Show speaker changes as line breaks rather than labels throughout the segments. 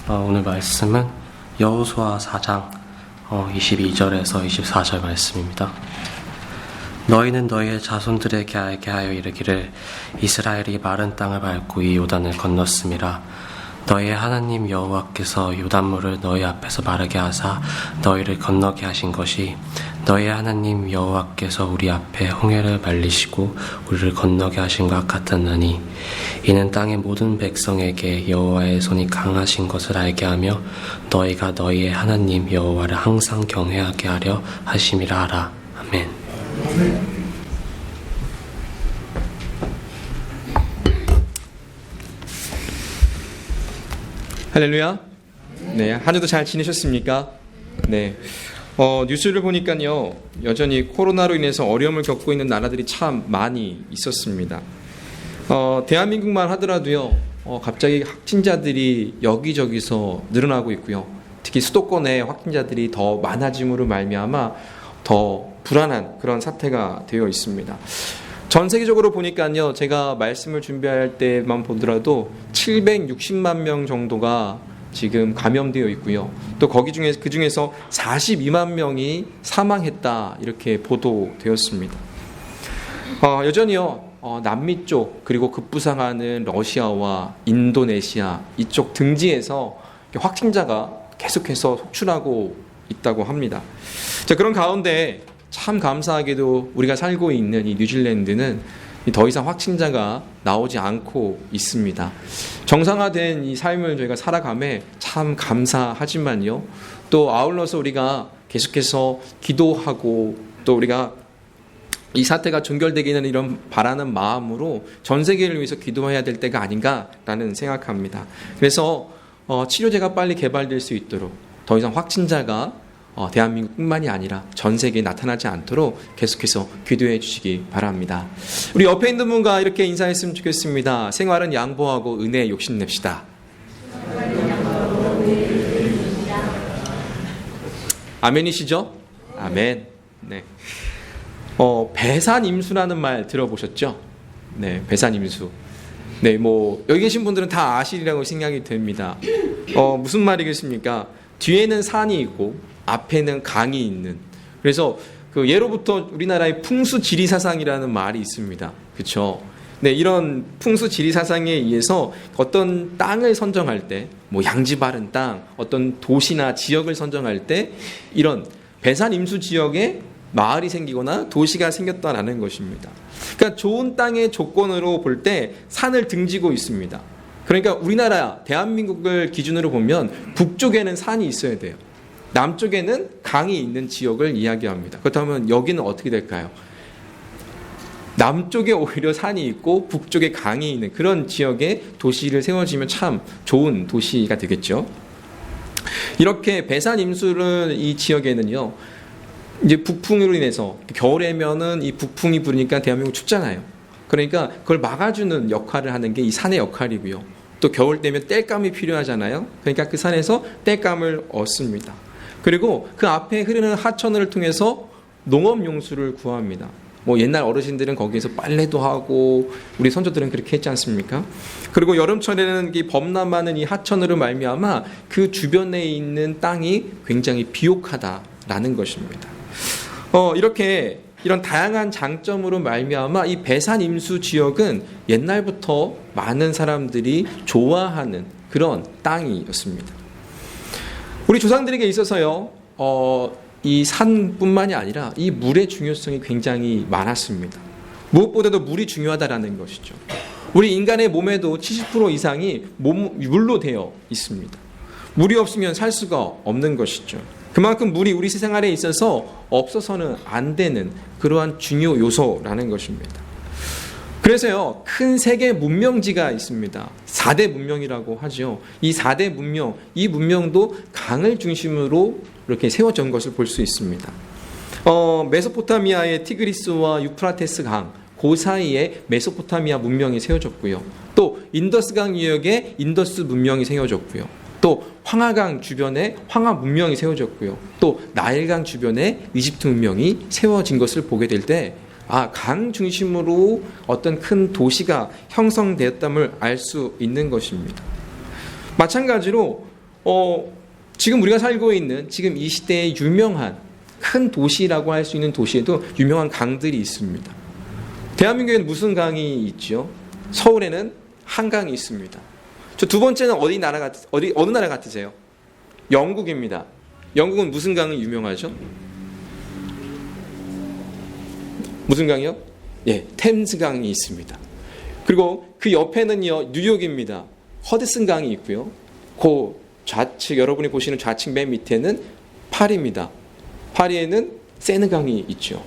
오늘 말씀은 여호수아 4장 22절에서 24절 말씀입니다. 너희는 너희의 자손들에게 알게 하여 이르기를 이스라엘이 마른 땅을 밟고 이 요단을 건넜음이라. 너희의 하나님 여호와께서 요단물을 너희 앞에서 마르게 하사 너희를 건너게 하신 것이 너희의 하나님 여호와께서 우리 앞에 홍해를 말리시고 우리를 건너게 하신 것 같았나니 이는 땅의 모든 백성에게 여호와의 손이 강하신 것을 알게 하며 너희가 너희의 하나님 여호와를 항상 경외하게 하려 하심이라 하라. 아멘.
할렐루야. 네, 한 주도 잘 지내셨습니까? 네. 뉴스를 보니까요, 여전히 코로나로 인해서 어려움을 겪고 있는 나라들이 참 많이 있었습니다. 대한민국만 하더라도요, 갑자기 확진자들이 여기저기서 늘어나고 있고요. 특히 수도권의 확진자들이 더 많아짐으로 말미암아 더 불안한 그런 사태가 되어 있습니다. 전 세계적으로 보니까요, 제가 말씀을 준비할 때만 보더라도 760만 명 정도가 지금 감염되어 있고요. 또 그 중에서 42만 명이 사망했다 이렇게 보도되었습니다. 여전히요, 남미 쪽 그리고 급부상하는 러시아와 인도네시아 이쪽 등지에서 확진자가 계속해서 속출하고 있다고 합니다. 자, 그런 가운데 참 감사하게도 우리가 살고 있는 이 뉴질랜드는 더 이상 확진자가 나오지 않고 있습니다. 정상화된 이 삶을 저희가 살아감에 참 감사하지만요. 또 아울러서 우리가 계속해서 기도하고 또 우리가 이 사태가 종결되기는 이런 바라는 마음으로 전 세계를 위해서 기도해야 될 때가 아닌가라는 생각합니다. 그래서 치료제가 빨리 개발될 수 있도록 더 이상 확진자가 대한민국뿐만이 아니라 전 세계에 나타나지 않도록 계속해서 기도해 주시기 바랍니다. 우리 옆에 있는 분과 이렇게 인사했으면 좋겠습니다. 생활은 양보하고 은혜에 욕심냅시다. 아멘이시죠? 아멘. 네. 배산임수라는 말 들어보셨죠? 네, 배산임수. 네, 여기 계신 분들은 다 아시리라고 생각이 됩니다. 무슨 말이겠습니까? 뒤에는 산이 있고 앞에는 강이 있는. 그래서 예로부터 우리나라의 풍수지리사상이라는 말이 있습니다. 그렇죠? 네, 이런 풍수지리사상에 의해서 어떤 땅을 선정할 때, 양지 바른 땅, 어떤 도시나 지역을 선정할 때 이런 배산임수 지역에 마을이 생기거나 도시가 생겼다라는 것입니다. 그러니까 좋은 땅의 조건으로 볼 때 산을 등지고 있습니다. 그러니까 우리나라 대한민국을 기준으로 보면 북쪽에는 산이 있어야 돼요. 남쪽에는 강이 있는 지역을 이야기합니다. 그렇다면 여기는 어떻게 될까요? 남쪽에 오히려 산이 있고 북쪽에 강이 있는 그런 지역에 도시를 세워지면 참 좋은 도시가 되겠죠. 이렇게 배산임수를 이 지역에는요, 이제 북풍으로 인해서 겨울에면은 이 북풍이 부니까 대한민국 춥잖아요. 그러니까 그걸 막아주는 역할을 하는 게 이 산의 역할이고요. 또 겨울 되면 땔감이 필요하잖아요. 그러니까 그 산에서 땔감을 얻습니다. 그리고 그 앞에 흐르는 하천을 통해서 농업용수를 구합니다. 옛날 어르신들은 거기에서 빨래도 하고 우리 선조들은 그렇게 했지 않습니까? 그리고 여름철에는 이 범람하는 이 하천으로 말미암아 그 주변에 있는 땅이 굉장히 비옥하다라는 것입니다. 이렇게 이런 다양한 장점으로 말미암아 이 배산임수 지역은 옛날부터 많은 사람들이 좋아하는 그런 땅이었습니다. 우리 조상들에게 있어서요, 이 산뿐만이 아니라 이 물의 중요성이 굉장히 많았습니다. 무엇보다도 물이 중요하다라는 것이죠. 우리 인간의 몸에도 70% 이상이 물로 되어 있습니다. 물이 없으면 살 수가 없는 것이죠. 그만큼 물이 우리 생활에 있어서 없어서는 안 되는 그러한 중요 요소라는 것입니다. 그래서요, 큰 세계 문명지가 있습니다. 4대 문명이라고 하죠. 이 4대 문명, 이 문명도 강을 중심으로 이렇게 세워진 것을 볼 수 있습니다. 메소포타미아의 티그리스와 유프라테스 강, 그 사이에 메소포타미아 문명이 세워졌고요. 또 인더스강 유역에 인더스 문명이 세워졌고요. 또 황하강 주변에 황하 문명이 세워졌고요. 또 나일강 주변에 이집트 문명이 세워진 것을 보게 될 때 강 중심으로 어떤 큰 도시가 형성되었담을 알 수 있는 것입니다. 마찬가지로 지금 우리가 살고 있는 지금 이 시대의 유명한 큰 도시라고 할 수 있는 도시에도 유명한 강들이 있습니다. 대한민국에는 무슨 강이 있죠? 서울에는 한강이 있습니다. 저 두 번째는 어느 나라 같으세요? 영국입니다. 영국은 무슨 강이 유명하죠? 무슨 강이요? 예, 템스강이 있습니다. 그리고 그 옆에는요, 뉴욕입니다. 허드슨 강이 있고요. 그 좌측, 여러분이 보시는 좌측 맨 밑에는 파리입니다. 파리에는 세느강이 있죠.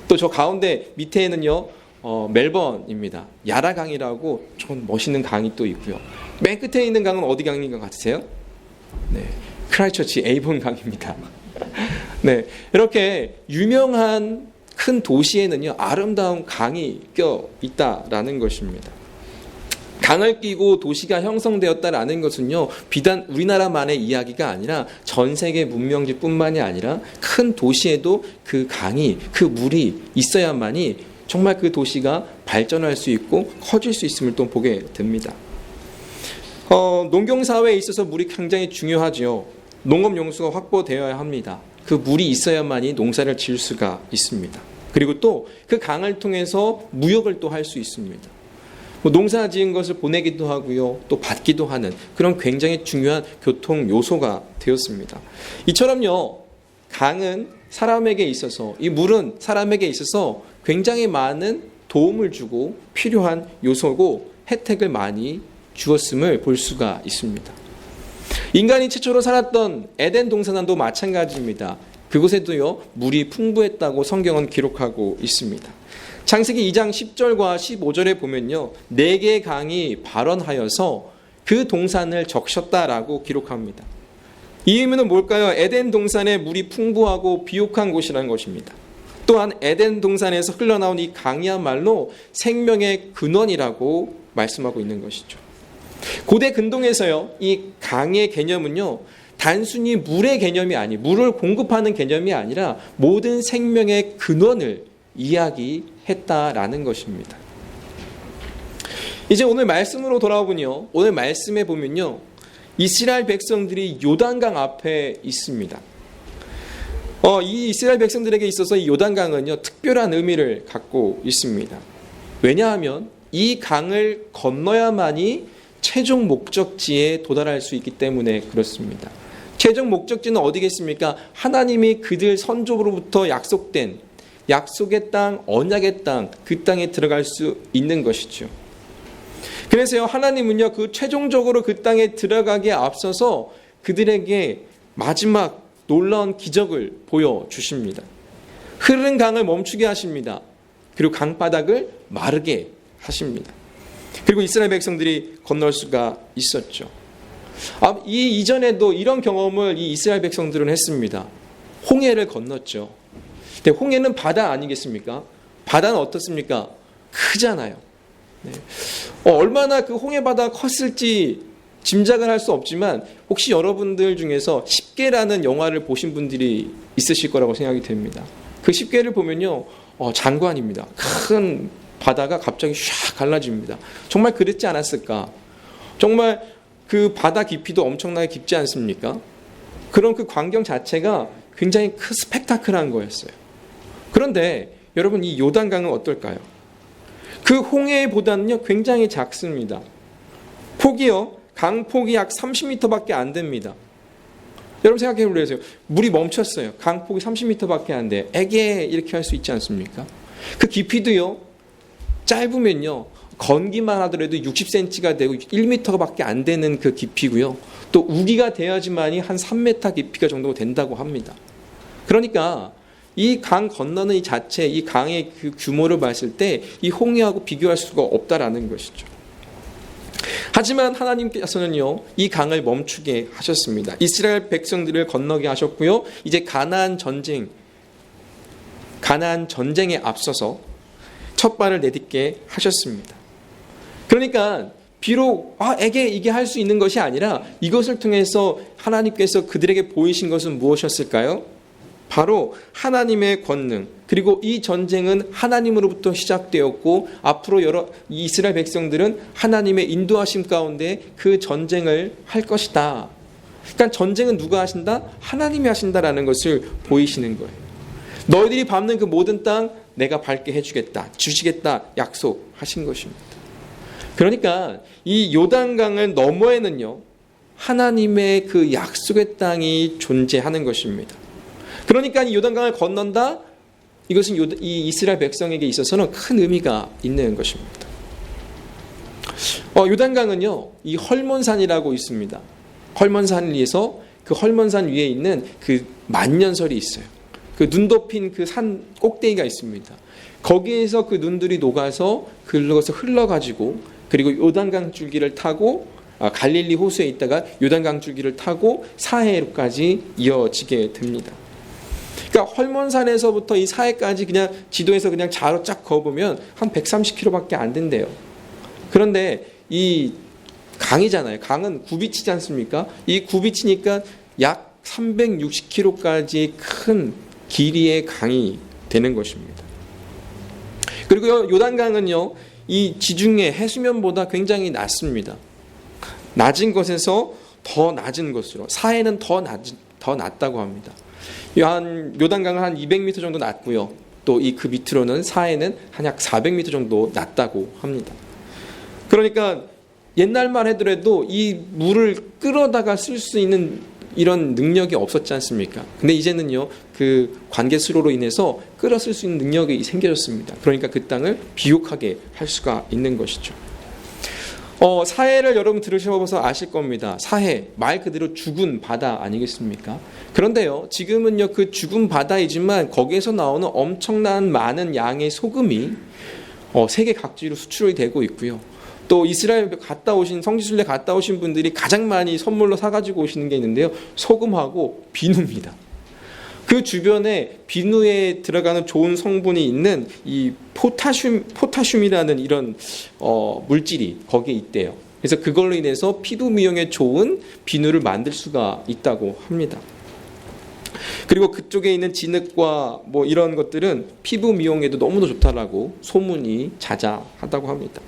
또 저 가운데 밑에는요, 멜번입니다. 야라강이라고 좀 멋있는 강이 또 있고요. 맨 끝에 있는 강은 어디 강인 것 같으세요? 네, 크라이처치 에이본 강입니다. 네, 이렇게 유명한 큰 도시에는요, 아름다운 강이 껴 있다라는 것입니다. 강을 끼고 도시가 형성되었다라는 것은요, 비단 우리나라만의 이야기가 아니라 전 세계 문명지뿐만이 아니라 큰 도시에도 그 강이, 그 물이 있어야만이 정말 그 도시가 발전할 수 있고 커질 수 있음을 또 보게 됩니다. 농경사회에 있어서 물이 굉장히 중요하죠. 농업용수가 확보되어야 합니다. 그 물이 있어야만이 농사를 지을 수가 있습니다. 그리고 또 그 강을 통해서 무역을 또 할 수 있습니다. 농사 지은 것을 보내기도 하고요, 또 받기도 하는 그런 굉장히 중요한 교통 요소가 되었습니다. 이처럼요, 강은 사람에게 있어서, 이 물은 사람에게 있어서 굉장히 많은 도움을 주고 필요한 요소고 혜택을 많이 주었음을 볼 수가 있습니다. 인간이 최초로 살았던 에덴 동산도 마찬가지입니다. 그곳에도요, 물이 풍부했다고 성경은 기록하고 있습니다. 창세기 2장 10절과 15절에 보면요, 4개의 강이 발원하여서 그 동산을 적셨다라고 기록합니다. 이 의미는 뭘까요? 에덴 동산에 물이 풍부하고 비옥한 곳이라는 것입니다. 또한 에덴 동산에서 흘러나온 이 강이야말로 생명의 근원이라고 말씀하고 있는 것이죠. 고대 근동에서요, 이 강의 개념은요, 단순히 물의 개념이 물을 공급하는 개념이 아니라 모든 생명의 근원을 이야기했다라는 것입니다. 이제 오늘 말씀으로 돌아오군요. 오늘 말씀에 보면요, 이스라엘 백성들이 요단강 앞에 있습니다. 이 이스라엘 백성들에게 있어서 이 요단강은요, 특별한 의미를 갖고 있습니다. 왜냐하면 이 강을 건너야만이 최종 목적지에 도달할 수 있기 때문에 그렇습니다. 최종 목적지는 어디겠습니까? 하나님이 그들 선조로부터 약속된 약속의 땅, 언약의 땅, 그 땅에 들어갈 수 있는 것이죠. 그래서요, 하나님은요, 그 최종적으로 그 땅에 들어가기에 앞서서 그들에게 마지막 놀라운 기적을 보여주십니다. 흐르는 강을 멈추게 하십니다. 그리고 강바닥을 마르게 하십니다. 그리고 이스라엘 백성들이 건널 수가 있었죠. 이 이전에도 이런 경험을 이 이스라엘 백성들은 했습니다. 홍해를 건넜죠. 근데 홍해는 바다 아니겠습니까? 바다는 어떻습니까? 크잖아요. 네. 얼마나 그 홍해 바다가 컸을지 짐작을 할 수 없지만 혹시 여러분들 중에서 10개라는 영화를 보신 분들이 있으실 거라고 생각이 됩니다. 그 10개를 보면요, 장관입니다. 큰 바다가 갑자기 샥 갈라집니다. 정말 그랬지 않았을까? 정말 그 바다 깊이도 엄청나게 깊지 않습니까? 그런 그 광경 자체가 굉장히 스펙타클한 거였어요. 그런데 여러분, 이 요단강은 어떨까요? 그 홍해보다는요, 굉장히 작습니다. 폭이요, 강폭이 약 30m밖에 안 됩니다. 여러분 생각해 보세요. 물이 멈췄어요. 강폭이 30m밖에 안 돼. 에게 이렇게 할 수 있지 않습니까? 그 깊이도요, 짧으면요, 건기만 하더라도 60cm가 되고 1m밖에 안 되는 그 깊이고요. 또 우기가 돼야지만이 한 3m 깊이가 정도 된다고 합니다. 그러니까 이 강 건너는 이 자체, 이 강의 그 규모를 봤을 때 이 홍해하고 비교할 수가 없다라는 것이죠. 하지만 하나님께서는요, 이 강을 멈추게 하셨습니다. 이스라엘 백성들을 건너게 하셨고요. 이제 가나안 전쟁에 앞서서 첫 발을 내딛게 하셨습니다. 그러니까 비록 에게 이게 할 수 있는 것이 아니라 이것을 통해서 하나님께서 그들에게 보이신 것은 무엇이었을까요? 바로 하나님의 권능, 그리고 이 전쟁은 하나님으로부터 시작되었고 앞으로 이스라엘 백성들은 하나님의 인도하심 가운데 그 전쟁을 할 것이다 그러니까 전쟁은 누가 하신다? 하나님이 하신다라는 것을 보이시는 거예요. 너희들이 밟는 그 모든 땅 내가 밟게 해주겠다, 주시겠다 약속하신 것입니다. 그러니까 이 요단강을 너머에는요, 하나님의 그 약속의 땅이 존재하는 것입니다. 그러니까 이 요단강을 건넌다, 이것은 이 이스라엘 백성에게 있어서는 큰 의미가 있는 것입니다. 요단강은요, 이 헐몬산이라고 있습니다. 헐몬산을 위해서 그 헐몬산 위에 있는 그 만년설이 있어요. 그 눈 덮인 그 산 꼭대기가 있습니다. 거기에서 그 눈들이 녹아서 흘러가지고, 그리고 요단강 줄기를 타고 갈릴리 호수에 있다가 요단강 줄기를 타고 사해로까지 이어지게 됩니다. 그러니까 헐몬산에서부터 이 사해까지 그냥 지도에서 그냥 자로 쫙 그어보면 한 130km밖에 안 된대요. 그런데 이 강이잖아요. 강은 굽이치지 않습니까? 이 굽이치니까 약 360km까지 큰 길이의 강이 되는 것입니다. 그리고 요단강은요, 이 지중해 해수면보다 굉장히 낮습니다. 낮은 곳에서 더 낮은 곳으로, 사해는 더 낮다고 합니다. 요단강은 한 200m 정도 낮고요. 또 그 밑으로는 사해는 한 약 400m 정도 낮다고 합니다. 그러니까 옛날만 하더라도 이 물을 끌어다가 쓸 수 있는 이런 능력이 없었지 않습니까? 근데 이제는요, 그 관계 수로로 인해서 끌어 쓸 수 있는 능력이 생겨졌습니다. 그러니까 그 땅을 비옥하게 할 수가 있는 것이죠. 사해를 여러분 들으셔서 아실 겁니다. 사해, 말 그대로 죽은 바다 아니겠습니까? 그런데요, 지금은요, 그 죽은 바다이지만 거기에서 나오는 엄청난 많은 양의 소금이 세계 각지로 수출이 되고 있고요. 또 이스라엘 성지순례 갔다 오신 분들이 가장 많이 선물로 사가지고 오시는 게 있는데요, 소금하고 비누입니다. 그 주변에 비누에 들어가는 좋은 성분이 있는 이 포타슘이라는 이런 물질이 거기에 있대요. 그래서 그걸로 인해서 피부 미용에 좋은 비누를 만들 수가 있다고 합니다. 그리고 그쪽에 있는 진흙과 뭐 이런 것들은 피부 미용에도 너무도 좋다라고 소문이 자자하다고 합니다.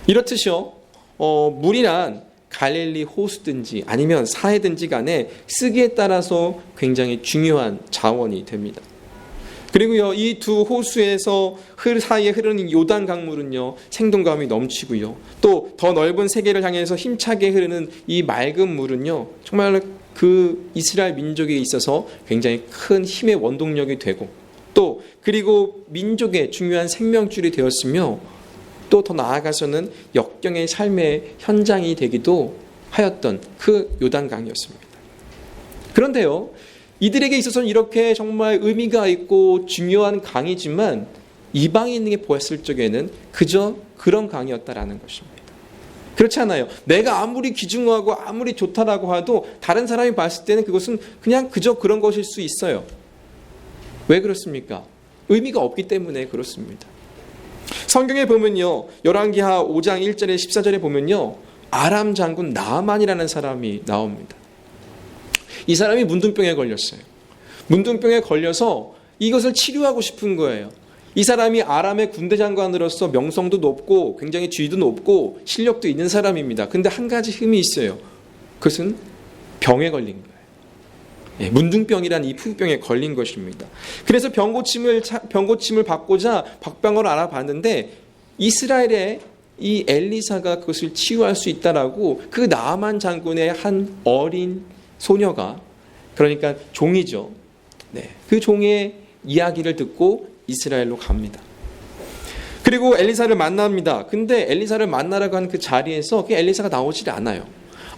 이렇듯이요, 물이란 갈릴리 호수든지 아니면 사해든지 간에 쓰기에 따라서 굉장히 중요한 자원이 됩니다. 그리고요, 이 두 호수에서 사이에 흐르는 요단 강물은요, 생동감이 넘치고요. 또 더 넓은 세계를 향해서 힘차게 흐르는 이 맑은 물은요, 정말 그 이스라엘 민족에 있어서 굉장히 큰 힘의 원동력이 되고, 또 그리고 민족의 중요한 생명줄이 되었으며, 또 더 나아가서는 역경의 삶의 현장이 되기도 하였던 그 요단강이었습니다. 그런데요, 이들에게 있어서는 이렇게 정말 의미가 있고 중요한 강이지만 이방인에게 보았을 적에는 그저 그런 강이었다라는 것입니다. 그렇지 않아요. 내가 아무리 귀중하고 아무리 좋다라고 해도 다른 사람이 봤을 때는 그것은 그저 그런 것일 수 있어요. 왜 그렇습니까? 의미가 없기 때문에 그렇습니다. 성경에 보면요, 열왕기하 5장 1절에 14절에 보면요, 아람 장군 나아만이라는 사람이 나옵니다. 이 사람이 문둥병에 걸렸어요. 문둥병에 걸려서 이것을 치료하고 싶은 거예요. 이 사람이 아람의 군대 장관으로서 명성도 높고 굉장히 지위도 높고 실력도 있는 사람입니다. 근데 한 가지 흠이 있어요. 그것은 병에 걸린 거예요. 문둥병이라는 이 피부병에 걸린 것입니다. 그래서 병고침을 받고자 박병으로 알아봤는데 이스라엘의 이 엘리사가 그것을 치유할 수 있다라고 그 나아만 장군의 한 어린 소녀가, 그러니까 종이죠. 그 종의 이야기를 듣고 이스라엘로 갑니다. 그리고 엘리사를 만납니다. 근데 엘리사를 만나라고 한 그 자리에서 그 엘리사가 나오질 않아요.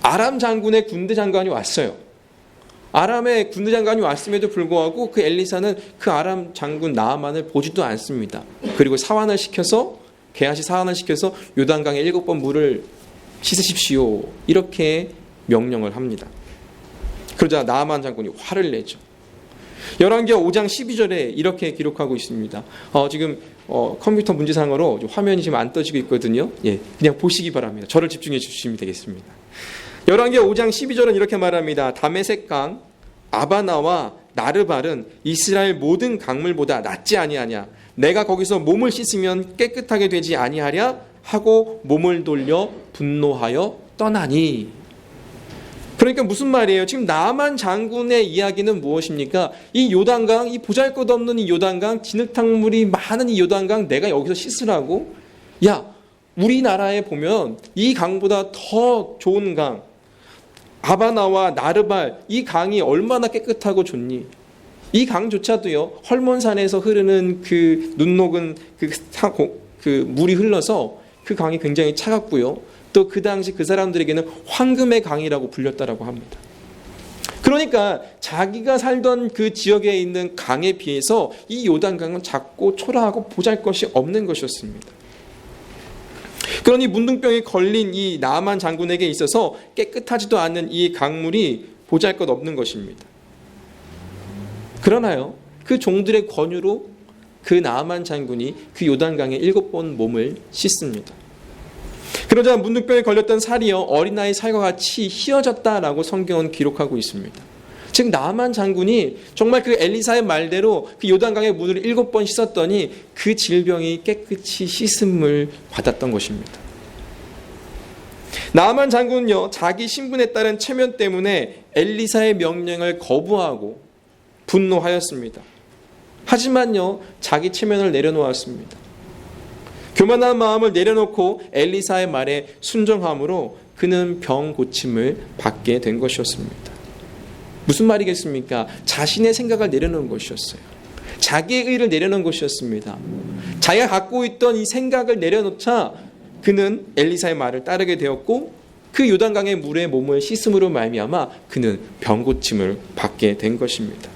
아람 장군의 군대 장관이 왔어요. 아람의 군대 장관이 왔음에도 불구하고 그 엘리사는 그 아람 장군 나아만을 보지도 않습니다. 그리고 게하시 사환을 시켜서 요단강에 7번 물을 씻으십시오, 이렇게 명령을 합니다. 그러자 나아만 장군이 화를 내죠. 열왕기하 5장 12절에 이렇게 기록하고 있습니다. 지금 컴퓨터 문제상으로 화면이 지금 안 떠지고 있거든요. 그냥 보시기 바랍니다. 저를 집중해 주시면 되겠습니다. 열왕기하 5장 12절은 이렇게 말합니다. 다메섹강 아바나와 나르발은 이스라엘 모든 강물보다 낫지 아니하냐. 내가 거기서 몸을 씻으면 깨끗하게 되지 아니하랴 하고 몸을 돌려 분노하여 떠나니. 그러니까 무슨 말이에요? 지금 나만 장군의 이야기는 무엇입니까? 이 요단강, 이 보잘것없는 이 요단강, 진흙탕물이 많은 이 요단강 내가 여기서 씻으라고? 야, 우리나라에 보면 이 강보다 더 좋은 강, 아바나와 나르발, 이 강이 얼마나 깨끗하고 좋니? 이 강조차도요, 헐몬산에서 흐르는 그 눈 녹은 그 물이 흘러서 그 강이 굉장히 차갑고요. 또 그 당시 그 사람들에게는 황금의 강이라고 불렸다라고 합니다. 그러니까 자기가 살던 그 지역에 있는 강에 비해서 이 요단강은 작고 초라하고 보잘것이 없는 것이었습니다. 그러니 문둥병이 걸린 이 나만 장군에게 있어서 깨끗하지도 않은 이 강물이 보잘것 없는 것입니다. 그러나요, 그 종들의 권유로 그 나만 장군이 그 요단강에 7번 몸을 씻습니다. 그러자 문둥병에 걸렸던 살이요, 어린아이 살과 같이 휘어졌다라고 성경은 기록하고 있습니다. 즉 나만 장군이 정말 그 엘리사의 말대로 그 요단강의 물을 7번 씻었더니 그 질병이 깨끗이 씻음을 받았던 것입니다. 나만 장군은요, 자기 신분에 따른 체면 때문에 엘리사의 명령을 거부하고 분노하였습니다. 하지만요, 자기 체면을 내려놓았습니다. 교만한 마음을 내려놓고 엘리사의 말에 순종함으로 그는 병 고침을 받게 된 것이었습니다. 무슨 말이겠습니까? 자신의 생각을 내려놓은 것이었어요. 자기의 의를 내려놓은 것이었습니다. 자기가 갖고 있던 이 생각을 내려놓자 그는 엘리사의 말을 따르게 되었고 그 요단강의 물에 몸을 씻음으로 말미암아 그는 병 고침을 받게 된 것입니다.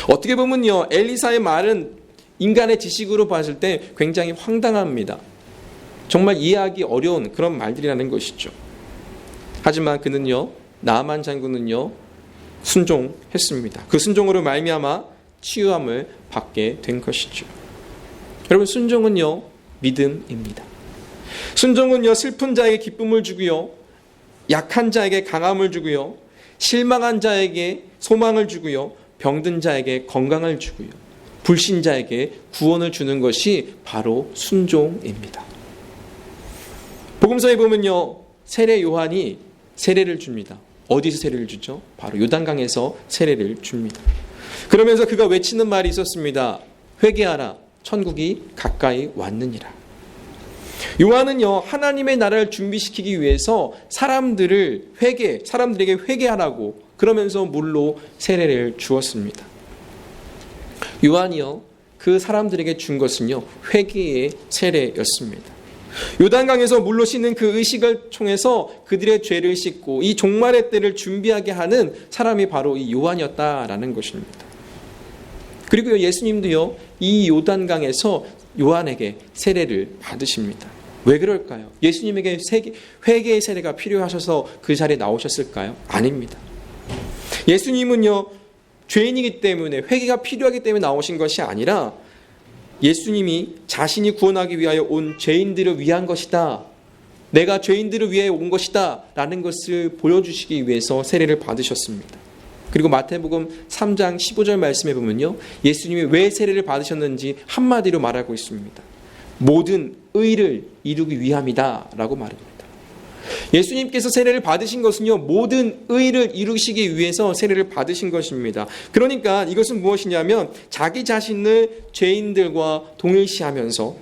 어떻게 보면요, 엘리사의 말은 인간의 지식으로 봤을 때 굉장히 황당합니다. 정말 이해하기 어려운 그런 말들이라는 것이죠. 하지만 그는요, 나만 장군은요, 순종했습니다. 그 순종으로 말미암아 치유함을 받게 된 것이죠. 여러분, 순종은요, 믿음입니다. 순종은요, 슬픈 자에게 기쁨을 주고요, 약한 자에게 강함을 주고요, 실망한 자에게 소망을 주고요, 병든 자에게 건강을 주고요, 불신자에게 구원을 주는 것이 바로 순종입니다. 복음서에 보면요, 세례 요한이 세례를 줍니다. 어디서 세례를 주죠? 바로 요단강에서 세례를 줍니다. 그러면서 그가 외치는 말이 있었습니다. 회개하라, 천국이 가까이 왔느니라. 요한은요, 하나님의 나라를 준비시키기 위해서 사람들에게 회개하라고 그러면서 물로 세례를 주었습니다. 요한이요, 그 사람들에게 준 것은요, 회개의 세례였습니다. 요단강에서 물로 씻는 그 의식을 통해서 그들의 죄를 씻고 이 종말의 때를 준비하게 하는 사람이 바로 이 요한이었다라는 것입니다. 그리고 예수님도요, 이 요단강에서 요한에게 세례를 받으십니다. 왜 그럴까요? 예수님에게 회개의 세례가 필요하셔서 그 자리에 나오셨을까요? 아닙니다. 예수님은요, 죄인이기 때문에 회개가 필요하기 때문에 나오신 것이 아니라 예수님이 자신이 구원하기 위하여 온 죄인들을 위한 것이다, 내가 죄인들을 위해 온 것이다 라는 것을 보여주시기 위해서 세례를 받으셨습니다. 그리고 마태복음 3장 15절 말씀에 보면요, 예수님이 왜 세례를 받으셨는지 한마디로 말하고 있습니다. 모든 의를 이루기 위함이다 라고 말합니다. 예수님께서 세례를 받으신 것은요, 모든 의를 이루시기 위해서 세례를 받으신 것입니다. 그러니까 이것은 무엇이냐면 자기 자신을 죄인들과 동일시하면서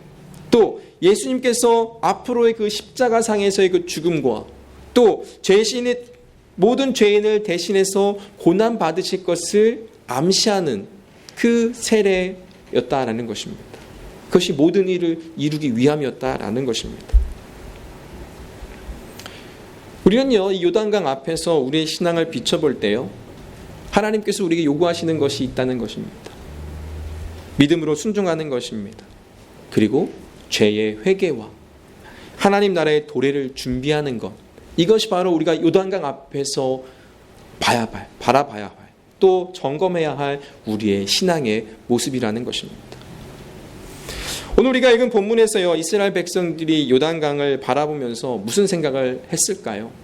또 예수님께서 앞으로의 그 십자가상에서의 그 죽음과 또 모든 죄인을 대신해서 고난 받으실 것을 암시하는 그 세례였다라는 것입니다. 그것이 모든 일을 이루기 위함이었다라는 것입니다. 우리는요, 이 요단강 앞에서 우리의 신앙을 비춰볼 때요, 하나님께서 우리에게 요구하시는 것이 있다는 것입니다. 믿음으로 순종하는 것입니다. 그리고 죄의 회개와 하나님 나라의 도래를 준비하는 것, 이것이 바로 우리가 요단강 앞에서 바라봐야 할, 또 점검해야 할 우리의 신앙의 모습이라는 것입니다. 오늘 우리가 읽은 본문에서요, 이스라엘 백성들이 요단강을 바라보면서 무슨 생각을 했을까요?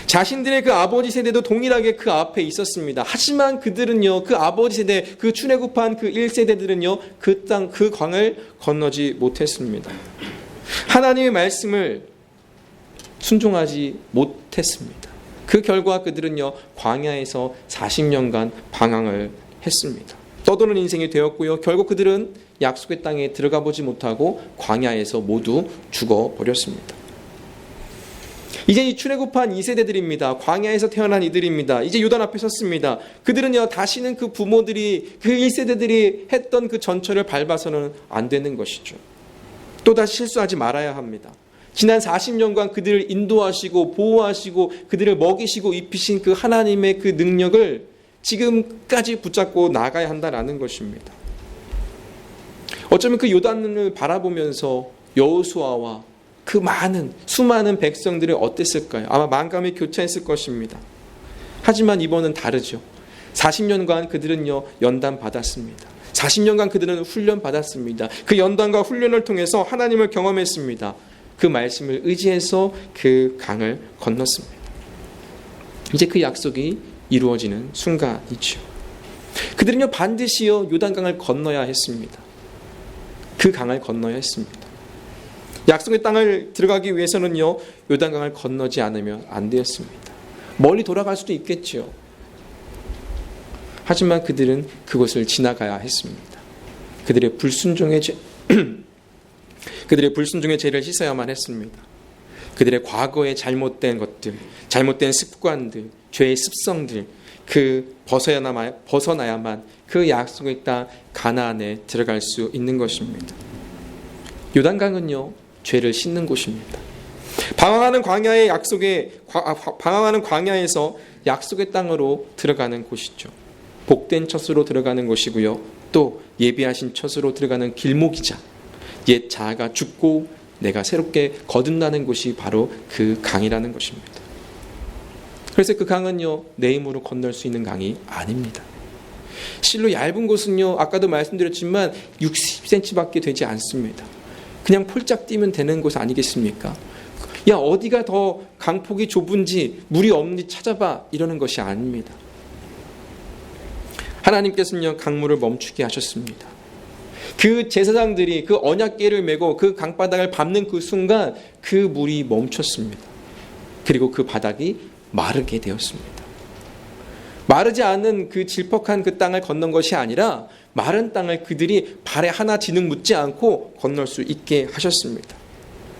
자신들의 그 아버지 세대도 동일하게 그 앞에 있었습니다. 하지만 그들은요, 그 아버지 세대, 그 출애굽한 그 1세대들은요, 그 강을 건너지 못했습니다. 하나님의 말씀을 순종하지 못했습니다. 그 결과 그들은요, 광야에서 40년간 방황을 했습니다. 떠도는 인생이 되었고요. 결국 그들은 약속의 땅에 들어가 보지 못하고 광야에서 모두 죽어버렸습니다. 이제 이 출애굽한 2세대들입니다. 광야에서 태어난 이들입니다. 이제 요단 앞에 섰습니다. 그들은요, 다시는 그 부모들이, 그 1세대들이 했던 그 전철을 밟아서는 안 되는 것이죠. 또다시 실수하지 말아야 합니다. 지난 40년간 그들을 인도하시고 보호하시고 그들을 먹이시고 입히신 그 하나님의 그 능력을 지금까지 붙잡고 나가야 한다라는 것입니다. 어쩌면 그 요단을 바라보면서 여호수아와 그 수많은 백성들이 어땠을까요? 아마 만감이 교차했을 것입니다. 하지만 이번은 다르죠. 40년간 그들은요, 연단 받았습니다. 40년간 그들은 훈련 받았습니다. 그 연단과 훈련을 통해서 하나님을 경험했습니다. 그 말씀을 의지해서 그 강을 건넜습니다. 이제 그 약속이 이루어지는 순간이죠. 그들은요, 반드시요, 요단강을 건너야 했습니다. 그 강을 건너야 했습니다. 약속의 땅을 들어가기 위해서는요, 요단강을 건너지 않으면 안 되었습니다. 멀리 돌아갈 수도 있겠죠. 하지만 그들은 그곳을 지나가야 했습니다. 그들의 불순종의 죄를 씻어야만 했습니다. 그들의 과거의 잘못된 것들, 잘못된 습관들, 죄의 습성들, 벗어나야만 그 약속의 땅 가나안에 들어갈 수 있는 것입니다. 요단강은요, 죄를 씻는 곳입니다. 방황하는 광야에서 약속의 땅으로 들어가는 곳이죠. 복된 첫으로 들어가는 곳이고요. 또 예비하신 첫 으로 들어가는 길목이자 옛 자아가 죽고 내가 새롭게 거듭나는 곳이 바로 그 강이라는 것입니다. 그래서 그 강은요, 내 힘으로 건널 수 있는 강이 아닙니다. 실로 얇은 곳은요, 아까도 말씀드렸지만 60cm밖에 되지 않습니다. 그냥 폴짝 뛰면 되는 곳 아니겠습니까? 야, 어디가 더 강폭이 좁은지 물이 없는지 찾아봐, 이러는 것이 아닙니다. 하나님께서는요, 강물을 멈추게 하셨습니다. 그 제사장들이 그 언약궤를 메고 그 강바닥을 밟는 그 순간 그 물이 멈췄습니다. 그리고 그 바닥이 마르게 되었습니다. 마르지 않은 그 질퍽한 그 땅을 건넌 것이 아니라 마른 땅을 그들이 발에 하나 진흙 묻지 않고 건널 수 있게 하셨습니다.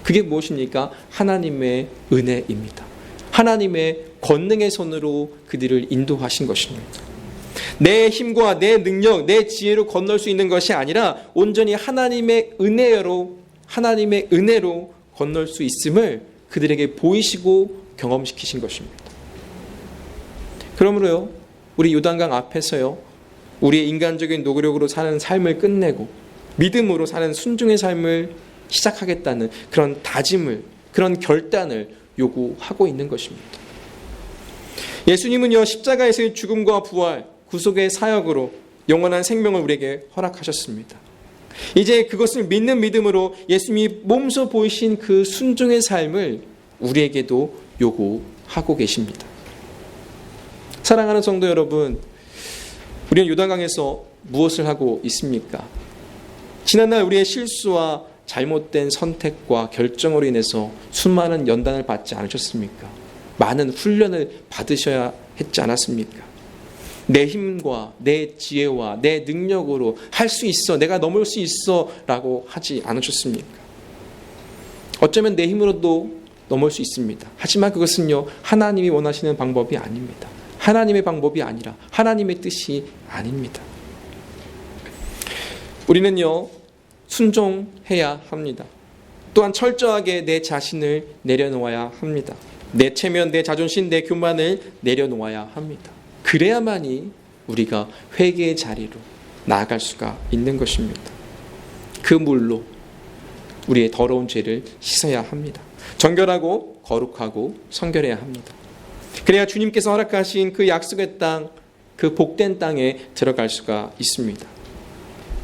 그게 무엇입니까? 하나님의 은혜입니다. 하나님의 권능의 손으로 그들을 인도하신 것입니다. 내 힘과 내 능력, 내 지혜로 건널 수 있는 것이 아니라 온전히 하나님의 은혜로 건널 수 있음을 그들에게 보이시고 경험시키신 것입니다. 그러므로요, 우리 요단강 앞에서요, 우리의 인간적인 노력으로 사는 삶을 끝내고 믿음으로 사는 순종의 삶을 시작하겠다는 그런 다짐을, 그런 결단을 요구하고 있는 것입니다. 예수님은요, 십자가에서의 죽음과 부활, 구속의 사역으로 영원한 생명을 우리에게 허락하셨습니다. 이제 그것을 믿는 믿음으로 예수님이 몸소 보이신 그 순종의 삶을 우리에게도 요구하고 계십니다. 사랑하는 성도 여러분, 우리는 요단강에서 무엇을 하고 있습니까? 지난날 우리의 실수와 잘못된 선택과 결정으로 인해서 수많은 연단을 받지 않으셨습니까? 많은 훈련을 받으셔야 했지 않았습니까? 내 힘과 내 지혜와 내 능력으로 할 수 있어, 내가 넘을 수 있어 라고 하지 않으셨습니까? 어쩌면 내 힘으로도 넘을 수 있습니다. 하지만 그것은요, 하나님이 원하시는 방법이 아닙니다. 하나님의 방법이 아니라 하나님의 뜻이 아닙니다. 우리는요, 순종해야 합니다. 또한 철저하게 내 자신을 내려놓아야 합니다. 내 체면, 내 자존심, 내 교만을 내려놓아야 합니다. 그래야만이 우리가 회개의 자리로 나아갈 수가 있는 것입니다. 그 물로 우리의 더러운 죄를 씻어야 합니다. 정결하고 거룩하고 성결해야 합니다. 그래야 주님께서 허락하신 그 약속의 땅, 그 복된 땅에 들어갈 수가 있습니다.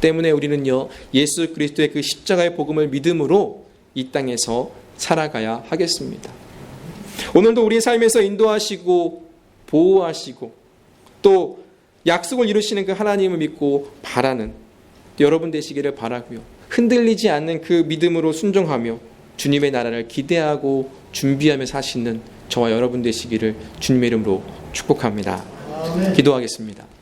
때문에 우리는요, 예수 그리스도의 그 십자가의 복음을 믿음으로 이 땅에서 살아가야 하겠습니다. 오늘도 우리의 삶에서 인도하시고 보호하시고 또 약속을 이루시는 그 하나님을 믿고 바라는 여러분 되시기를 바라고요. 흔들리지 않는 그 믿음으로 순종하며 주님의 나라를 기대하고 준비하며 사시는 저와 여러분 되시기를 주님의 이름으로 축복합니다. 기도하겠습니다.